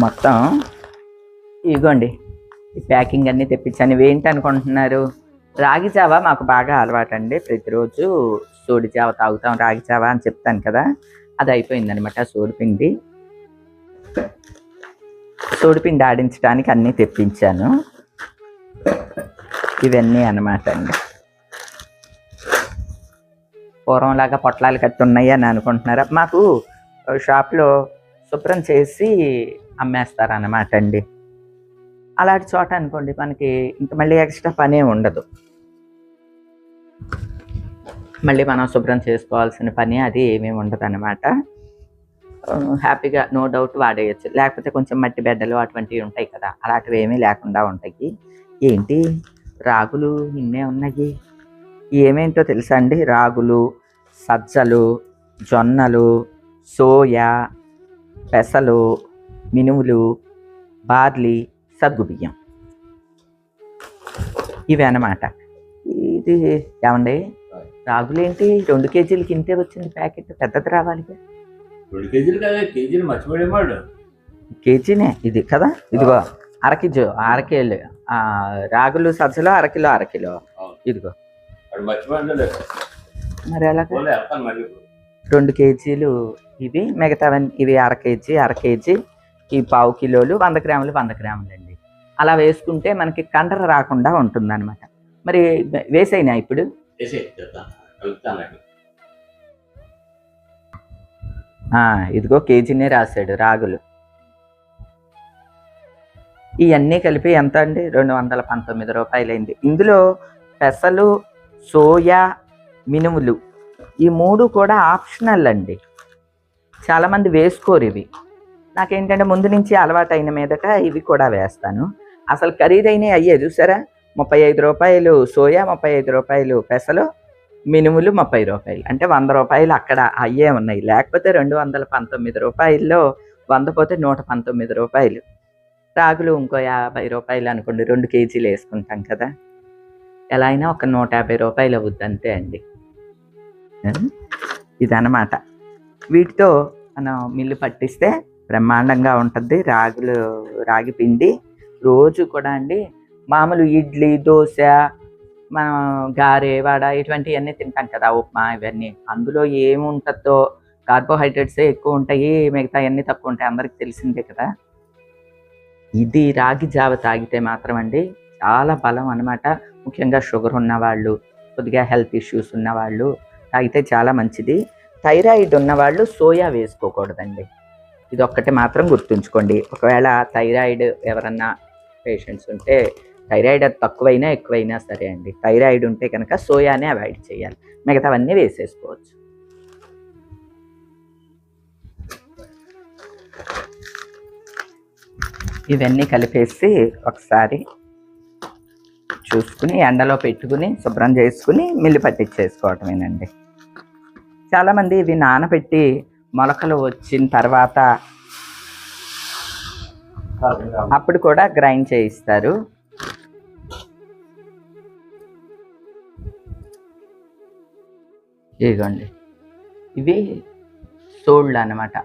మొత్తం ఇదిగోండి ఈ ప్యాకింగ్ అన్నీ తెప్పించాను. ఇవేంటి అనుకుంటున్నారు? రాగి జావ మాకు బాగా అలవాటండి. ప్రతిరోజు సోడి జావ తాగుతాం, రాగి జావ అని చెప్తాను కదా, అది అయిపోయిందనమాట. సోడిపిండి ఆడించడానికి అన్నీ తెప్పించాను. ఇవన్నీ అనమాట అండి. పూర్వంలాగా పొట్లాలు కట్టి ఉన్నాయి అని అనుకుంటున్నారా? మాకు షాప్లో శుభ్రం చేసి అమ్మేస్తారు అన్నమాట అండి. అలాంటి చోట అనుకోండి మనకి ఇంకా మళ్ళీ ఎక్స్ట్రా పనే ఉండదు. మళ్ళీ మనం శుభ్రం చేసుకోవాల్సిన పని అది ఏమీ ఉండదు అన్నమాట. హ్యాపీగా నో డౌట్ వాడేయచ్చు. లేకపోతే కొంచెం మట్టి బెడ్డలు అటువంటివి ఉంటాయి కదా, అలాంటివి ఏమీ లేకుండా ఉంటాయి. ఏంటి రాగులు ఇన్నే ఉన్నాయి? ఏమేంటో తెలుసా అండి? రాగులు, సజ్జలు, జొన్నలు, సోయా, పెసలు, మినుములు, బార్లీ, సగ్గుబియ్యం, ఇవి అన్నమాట. ఇది ఏమండి రాగులేంటి 2 కేజీలకి ఇంతే వచ్చింది ప్యాకెట్? పెద్దది రావాలిగా. 2 కేజీలు కదా, కేజీలు మర్చిపోయేవాడు. కేజీనే ఇది కదా. ఇదిగో అరకిలో రాగులు సజ్జలు అరకిలో ఇదిగో. మరి అలాగే 2 కేజీలు ఇవి, మిగతావన్నీ ఇవి అర కేజీ, ఈ 1/2 కిలోలు 100 గ్రాములు అండి. అలా వేసుకుంటే మనకి కండర రాకుండా ఉంటుంది అనమాట. మరి వేసైనా ఇప్పుడు ఇదిగో కేజీనే రాశాడు రాగులు. ఇవన్నీ కలిపి ఎంత అండి? 219 రూపాయలైంది. ఇందులో పెసలు, సోయా, మినుములు ఈ 3 కూడా ఆప్షనల్ అండి. చాలామంది వేసుకోరు ఇవి. నాకేంటంటే ముందు నుంచి అలవాటు అయిన మీదట ఇవి కూడా వేస్తాను. అసలు ఖరీదైనవి అయ్యే చూసారా, 35 రూపాయలు సోయా, 35 రూపాయలు పెసలు, మినుములు 30 రూపాయలు, అంటే 100 రూపాయలు అక్కడ అయ్యే ఉన్నాయి. లేకపోతే 219 రూపాయల్లో 100 పోతే 119 రూపాయలు. రాగులు ఇంకో 50 రూపాయలు అనుకోండి, 2 కేజీలు వేసుకుంటాం కదా, ఎలా అయినా ఒక 150 రూపాయలు అవుద్ది అంతే అండి. ఇదన్నమాట. వీటితో మనం మిల్లు పట్టిస్తే బ్రహ్మాండంగా ఉంటుంది రాగి పిండి. రోజు కూడా అండి మామూలు ఇడ్లీ, దోశ, మనం గారె, వడ ఇటువంటివన్నీ తింటాం కదా, ఉప్మా, ఇవన్నీ. అందులో ఏముంటుందో కార్బోహైడ్రేట్సే ఎక్కువ ఉంటాయి, మిగతా అన్నీ తక్కువ ఉంటాయి, అందరికి తెలిసిందే కదా. ఇది రాగి జావ తాగితే మాత్రం అండి చాలా బలం అనమాట. ముఖ్యంగా షుగర్ ఉన్నవాళ్ళు, కొద్దిగా హెల్త్ ఇష్యూస్ ఉన్నవాళ్ళు తాగితే చాలా మంచిది. థైరాయిడ్ ఉన్నవాళ్ళు సోయా వేసుకోకూడదండి. ఇది ఒక్కటి మాత్రం గుర్తుంచుకోండి. ఒకవేళ థైరాయిడ్ ఎవరన్నా పేషెంట్స్ ఉంటే, థైరాయిడ్ అది తక్కువైనా ఎక్కువైనా సరే అండి, థైరాయిడ్ ఉంటే కనుక సోయానే అవాయిడ్ చేయాలి, మిగతావన్నీ వేసేసుకోవచ్చు. ఇవన్నీ కలిపేసి ఒకసారి చూసుకుని ఎండలో పెట్టుకుని శుభ్రం చేసుకుని మిల్లి పట్టించేసుకోవటమేనండి. చాలామంది ఇవి నానబెట్టి మొలకలు వచ్చిన తర్వాత అప్పుడు కూడా గ్రైండ్ చేయిస్తారు. ఇదిగోండి ఇవి సోళ్ళు అన్నమాట.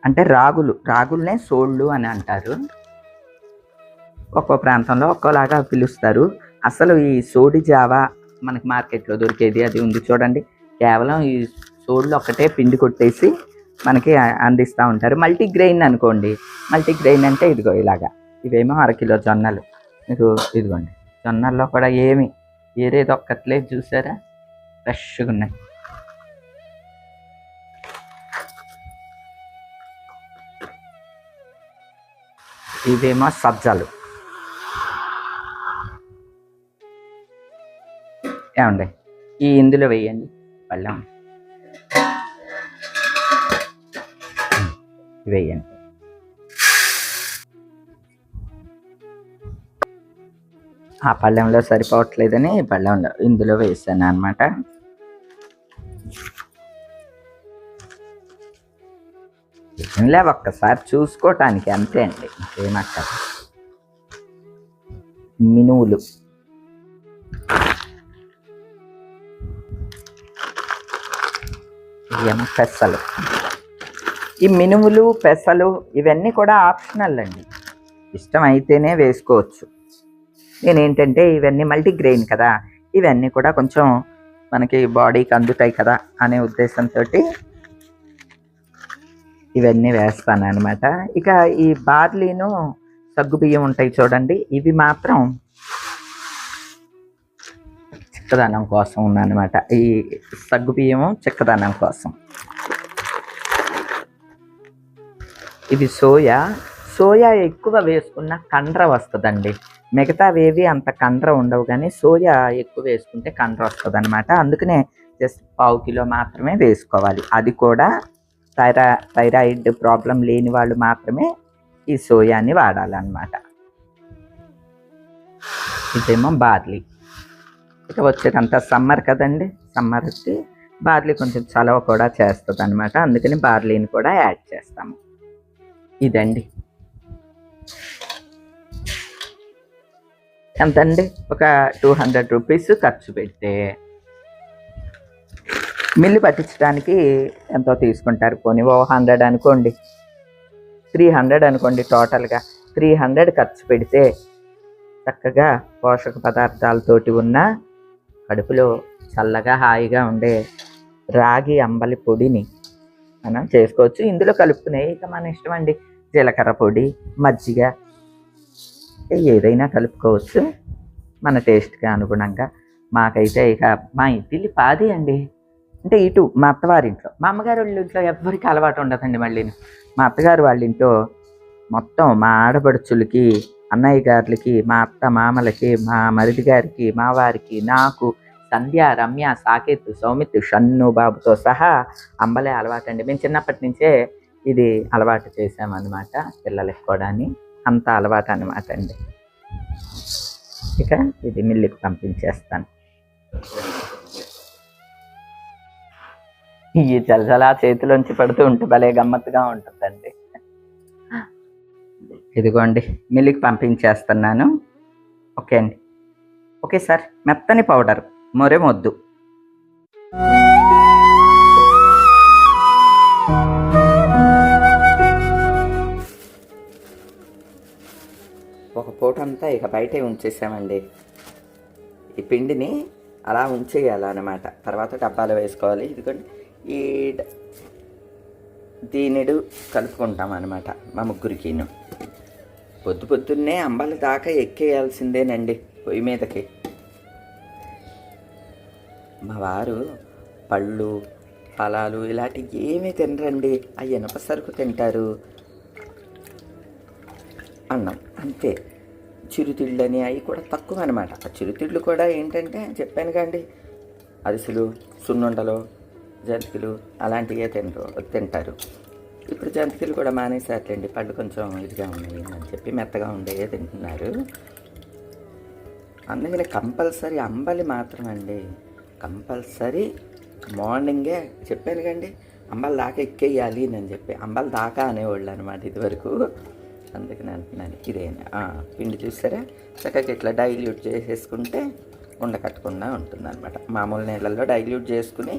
అంటే రాగులనే సోళ్ళు అని అంటారు. ఒక్కో ప్రాంతంలో ఒక్కోలాగా పిలుస్తారు. అసలు ఈ సోడి జావా మనకి మార్కెట్లో దొరికేది అది ఉంది చూడండి. కేవలం ఈ సోళ్ళు ఒక్కటే పిండి కొట్టేసి మనకి అందిస్తూ ఉంటారు. మల్టీగ్రెయిన్ అనుకోండి. మల్టీగ్రెయిన్ అంటే ఇదిగో ఇలాగా. ఇవేమో 1 కిలో జొన్నలు. మీకు ఇదిగోండి జొన్నల్లో కూడా ఏమి ఏరేది ఒక్కట్లేదు చూసారా, ఫ్రెష్గా ఉన్నాయి. ఇవేమో సజ్జలు. ఏమండి ఈ ఇందులో వేయండి పళ్ళెం వేయండి. ఆ పళ్ళెంలో సరిపోవట్లేదని పళ్ళెంలో ఇందులో వేసాను అనమాట. ఇలా ఒక్కసారి చూసుకోవటానికి అంతే అండి, ఏమక్క. మినువులు, ఏమో పెసలు, ఈ మినుములు పెసలు ఇవన్నీ కూడా ఆప్షనల్ అండి, ఇష్టం అయితేనే వేసుకోవచ్చు. నేనేంటంటే ఇవన్నీ మల్టీగ్రెయిన్ కదా, ఇవన్నీ కూడా కొంచెం మనకి బాడీకి అందుతాయి కదా అనే ఉద్దేశంతో ఇవన్నీ వేస్తాను అనమాట. ఇక ఈ బార్లీను సగ్గుబియ్యం ఉంటాయి చూడండి, ఇవి మాత్రం చిక్కదనం కోసం ఉందన్నమాట. ఈ సగ్గుబియ్యము చిక్కదనం కోసం. ఇది సోయా ఎక్కువ వేసుకున్న కండ్ర వస్తుందండి. మిగతావేవి అంత కండ్ర ఉండవు, కానీ సోయా ఎక్కువ వేసుకుంటే కండ్ర వస్తుంది అనమాట. అందుకనే జస్ట్ 1/2 కిలో మాత్రమే వేసుకోవాలి. అది కూడా థైరాయిడ్ ప్రాబ్లం లేని వాళ్ళు మాత్రమే ఈ సోయాని వాడాలన్నమాట. ఇదేమో బార్లీ. ఇక వచ్చేదంతా సమ్మర్ కదండి, సమ్మర్కి బార్లీ కొంచెం చలవ కూడా చేస్తుంది అనమాట. అందుకని బార్లీని కూడా యాడ్ చేస్తాము. ఇదండి ఎంతండి, ఒక 200 రూపీస్ ఖర్చు పెడితే మిల్లు పట్టించడానికి ఎంతో తీసుకుంటారు. పోనీ 100 అనుకోండి, 300 అనుకోండి, టోటల్గా 300 ఖర్చు పెడితే చక్కగా పోషక పదార్థాలతోటి ఉన్న కడుపులో చల్లగా హాయిగా ఉండే రాగి అంబలి పొడిని మనం చేసుకోవచ్చు. ఇందులో కలుపుకునే ఇక మన ఇష్టం అండి, జీలకర్ర పొడి, మజ్జిగ ఏదైనా కలుపుకోవచ్చు మన టేస్ట్కి అనుగుణంగా. మాకైతే ఇక మా ఇంటిల్లి పాది అండి, అంటే ఇటు మా అత్తవారింట్లో, మా అమ్మగారు వాళ్ళ ఇంట్లో ఎవరికి అలవాటు ఉండదండి. మళ్ళీ మా అత్తగారు వాళ్ళ ఇంట్లో మొత్తం మా ఆడపడుచులకి, అన్నయ్య గారులకి, మా అత్త మామలకి, మా మరిది గారికి, మా వారికి, నాకు, సంధ్య, రమ్య, సాకేత్, సౌమిత్, షన్ను బాబుతో సహా అంబలే అలవాటు అండి. మేము చిన్నప్పటి నుంచే ఇది అలవాటు చేసామన్నమాట పిల్లలకి కూడా. అంత అలవాటు అనమాట అండి. ఇక ఇది మిల్లుకి పంపించేస్తాను. ఈ జలజలా చేతిలోంచి పడుతూ ఉంటే భలే గమ్మత్తుగా ఉంటుందండి. ఇదిగోండి మిల్లుకి పంపించేస్తున్నాను. ఓకే అండి. ఓకే సార్, మెత్తని పౌడర్ మొద్దు. ఒక పూట అంతా ఇక బయటే ఉంచేసామండి. ఈ పిండిని అలా ఉంచేయాలన్నమాట. తర్వాత డబ్బాలో వేసుకోవాలి. ఇదిగోండి ఈ దీనిడు కలుపుకుంటాం అన్నమాట మా ముగ్గురికిను. పొద్దున్నే అంబలి దాకా ఎక్కేయాల్సిందేనండి పొయ్యి మీదకి. మా వారు పళ్ళు ఫలాలు ఇలాంటివి ఏమీ తినరండి, ఆ ఇనప సరుకు తింటారు, అన్నం అంతే. చిరుతిళ్ళని అవి కూడా తక్కువ అనమాట. ఆ చిరుతిళ్ళు కూడా ఏంటంటే చెప్పాను కండి, అరిసెలు, సున్నుండలు, జంతికలు అలాంటివే తింటారు. ఇప్పుడు జంతికలు కూడా మానేసేట్లండి, పళ్ళు కొంచెం ఇదిగా ఉన్నాయి అని చెప్పి మెత్తగా ఉండేవే తింటున్నారు. అందుకని కంపల్సరీ అంబలి మాత్రం అండి, కంపల్సరీ మార్నింగే చెప్పాను కండి, అంబలి దాకా ఎక్కేయాలి అని చెప్పి. అంబలి దాకా అనేవాళ్ళు అనమాట ఇదివరకు. అందుకని అంటున్నాను. ఇదేనా పిండి చూసారా, చక్కగా ఇట్లా డైల్యూట్ చేసేసుకుంటే ఉండకట్టకుండా ఉంటుంది అనమాట. మామూలు నీళ్ళల్లో డైల్యూట్ చేసుకుని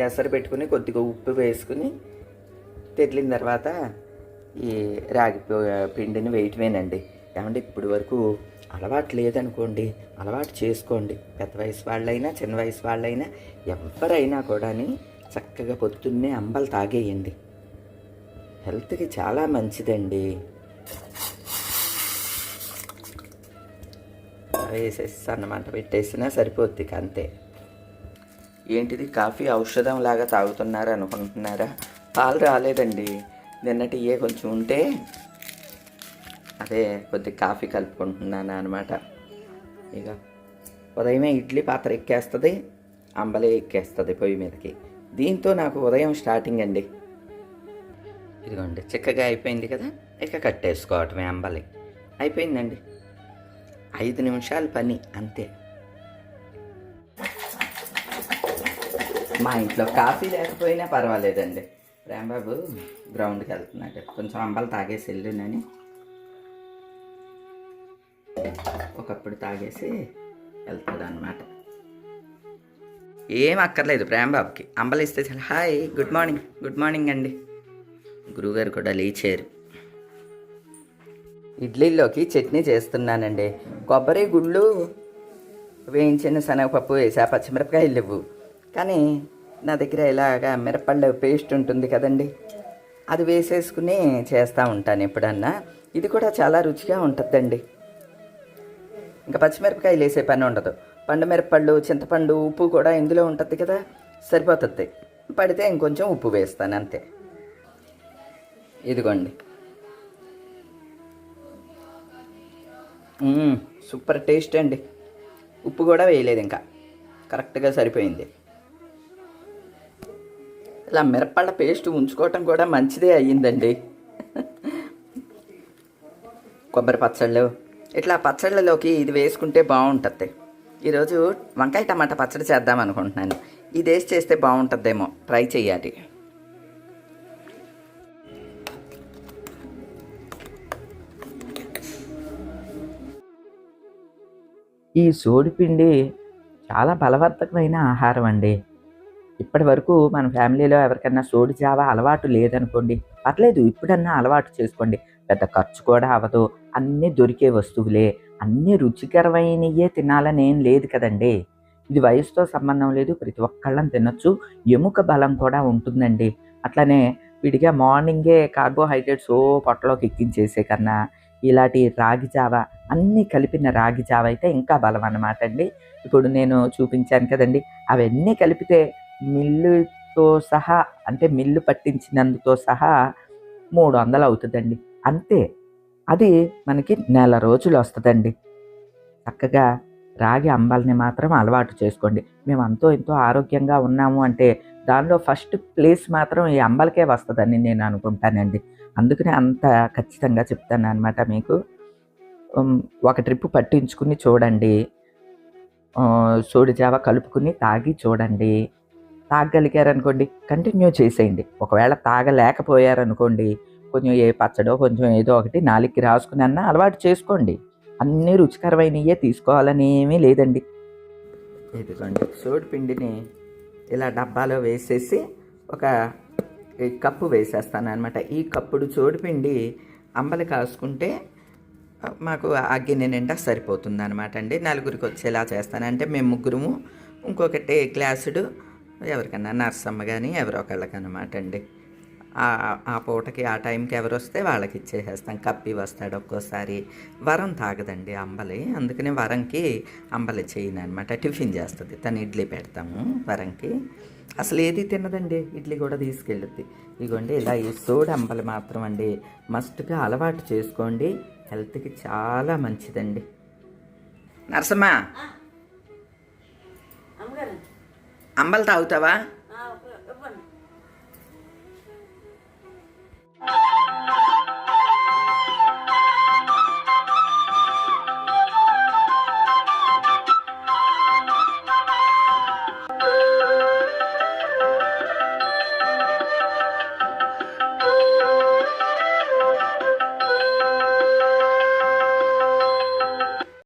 ఎసరు పెట్టుకుని కొద్దిగా ఉప్పు వేసుకుని తెరిలిన తర్వాత ఈ రాగి పిండిని వేయటమేనండి. ఏమంటే ఇప్పుడు వరకు అలవాటు లేదనుకోండి, అలవాటు చేసుకోండి. పెద్ద వయసు వాళ్ళైనా చిన్న వయసు వాళ్ళైనా ఎవరైనా కూడా చక్కగా పొద్దున్నే అంబలి తాగేయండి, హెల్త్కి చాలా మంచిదండి. వేసేసి అన్నమాట పెట్టేసినా సరిపోద్ది, అంతే. ఏంటిది కాఫీ ఔషధం లాగా తాగుతున్నారు అనుకుంటున్నారా? పాలు రాలేదండి, నిన్నటి కొంచెం ఉంటే అదే కొద్ది కాఫీ కలుపుకుంటున్నాను అనమాట. ఇక ఉదయమే ఇడ్లీ పాత్ర ఎక్కేస్తుంది, అంబలే ఎక్కేస్తుంది పొయ్యి మీదకి. దీంతో నాకు ఉదయం స్టార్టింగ్ అండి. ఇదిగోండి చిక్కగా అయిపోయింది కదా, ఇక కట్టేసుకోవటమే అంబలి. అయిపోయిందండి, 5 నిమిషాల పని అంతే. మా ఇంట్లో కాఫీ లేకపోయినా పర్వాలేదండి. రాంబాబు గ్రౌండ్కి వెళ్తున్నాడు, కొంచెం అంబలి తాగేసి వెళ్ళునని ఒకప్పుడు తాగేసి వెళ్తాడు అనమాట. ఏం అక్కర్లేదు రాంబాబుకి, అంబలి ఇస్తే చాలా హాయ్ గుడ్ మార్నింగ్ అండి గురువుగారు కూడా లేచారు. ఇడ్లీలోకి చట్నీ చేస్తున్నానండి. కొబ్బరి గుళ్ళు వేయించిన శనగపప్పు వేసా, పచ్చిమిరపకాయలు లేవు. కానీ నా దగ్గర ఇలాగా మిరపళ్ళ పేస్ట్ ఉంటుంది కదండి, అది వేసేసుకుని చేస్తూ ఉంటాను ఎప్పుడన్నా. ఇది కూడా చాలా రుచిగా ఉంటుందండి. ఇంకా పచ్చిమిరపకాయలు వేసే పని ఉండదు. పండు మిరపళ్ళు, చింతపండు, ఉప్పు కూడా ఇందులో ఉంటుంది కదా, సరిపోతుంది. పడితే ఇంకొంచెం ఉప్పు వేస్తాను అంతే. ఇదిగోండి, సూపర్ టేస్ట్ అండి. ఉప్పు కూడా వేయలేదు, ఇంకా కరెక్ట్గా సరిపోయింది. ఇలా మిరపళ్ళ పేస్ట్ ఉంచుకోవటం కూడా మంచిదే అయ్యిందండి. కొబ్బరి పచ్చళ్ళు, ఇట్లా పచ్చళ్ళలోకి ఇది వేసుకుంటే బాగుంటుంది. ఈరోజు వంకాయ టమాటా పచ్చడి చేద్దాం అనుకుంటున్నాను. ఇది వేసి చేస్తే బాగుంటుందేమో, ట్రై చేయాలి. ఈ సోడిపిండి చాలా బలవర్ధకమైన ఆహారం అండి. ఇప్పటి వరకు మన ఫ్యామిలీలో ఎవరికైనా సోడి జావా అలవాటు లేదనుకోండి, పర్లేదు, ఇప్పుడన్నా అలవాటు చేసుకోండి. పెద్ద ఖర్చు కూడా అవ్వదు, అన్నీ దొరికే వస్తువులే, అన్నీ రుచికరమైనయే తినాలని ఏం లేదు కదండి. ఇది వయసుతో సంబంధం లేదు, ప్రతి ఒక్కళ్ళం తినొచ్చు. ఎముక బలం కూడా ఉంటుందండి. అట్లనే విడిగా మార్నింగే కార్బోహైడ్రేట్స్ పొట్టలోకి ఎక్కించేసే కన్నా ఇలాంటి రాగి జావ, అన్నీ కలిపిన రాగి జావ అయితే ఇంకా బలం అన్నమాట అండి. ఇప్పుడు నేను చూపించాను కదండి, అవన్నీ కలిపితే మిల్లుతో సహా, అంటే మిల్లు పట్టించినందుతో సహా 300 అవుతుందండి అంతే. అది మనకి నెల రోజులు వస్తుందండి. చక్కగా రాగి అంబలిని మాత్రం అలవాటు చేసుకోండి. మేము అంతో ఎంతో ఆరోగ్యంగా ఉన్నాము అంటే దానిలో ఫస్ట్ ప్లేస్ మాత్రం ఈ అంబలికే వస్తుందని నేను అనుకుంటానండి. అందుకనే అంత ఖచ్చితంగా చెప్తాను అనమాట మీకు. ఒక ట్రిప్ పట్టించుకుని చూడండి, సోడి జావ కలుపుకుని తాగి చూడండి. తాగగలిగారనుకోండి కంటిన్యూ చేసేయండి. ఒకవేళ తాగలేకపోయారనుకోండి, కొంచెం ఏ పచ్చడో కొంచెం ఏదో ఒకటి నాలుగుకి రాసుకుని అన్నా అలవాటు చేసుకోండి. అన్నీ రుచికరమైనయే తీసుకోవాలని ఏమీ లేదండి. ఇదిగోండి, సోడి పిండిని ఇలా డబ్బాలో వేసేసి ఒక కప్పు వేసేస్తాను అనమాట. ఈ కప్పుడు సోడిపిండి అంబలి కాసుకుంటే మాకు ఆ గిన్నె నిండా సరిపోతుంది అనమాట అండి. నలుగురికి వచ్చేలా చేస్తాను. అంటే మేము ముగ్గురము, ఇంకొకటి గ్లాసుడు ఎవరికన్నా నర్సమ్మ కానీ ఎవరో ఒకళ్ళకి అనమాట అండి. ఆ పూటకి ఆ టైంకి ఎవరు వస్తే వాళ్ళకి ఇచ్చేసేస్తాం. కప్పి వస్తాడు ఒక్కోసారి. వరం తాగదండి అంబలి, అందుకని వరంకి అంబలి చేయను అనమాట. టిఫిన్ చేస్తుంది తను, ఇడ్లీ పెడతాము వరంకి. అసలు ఏది తినదండి, ఇడ్లీ కూడా తీసుకెళ్ళుద్ది. ఇదిగోండి, ఇలా ఈ సోడి అంబలి మాత్రం అండి మస్ట్గా అలవాటు చేసుకోండి, హెల్త్కి చాలా మంచిదండి. నరసమ్మ, అంబలి తాగుతావా?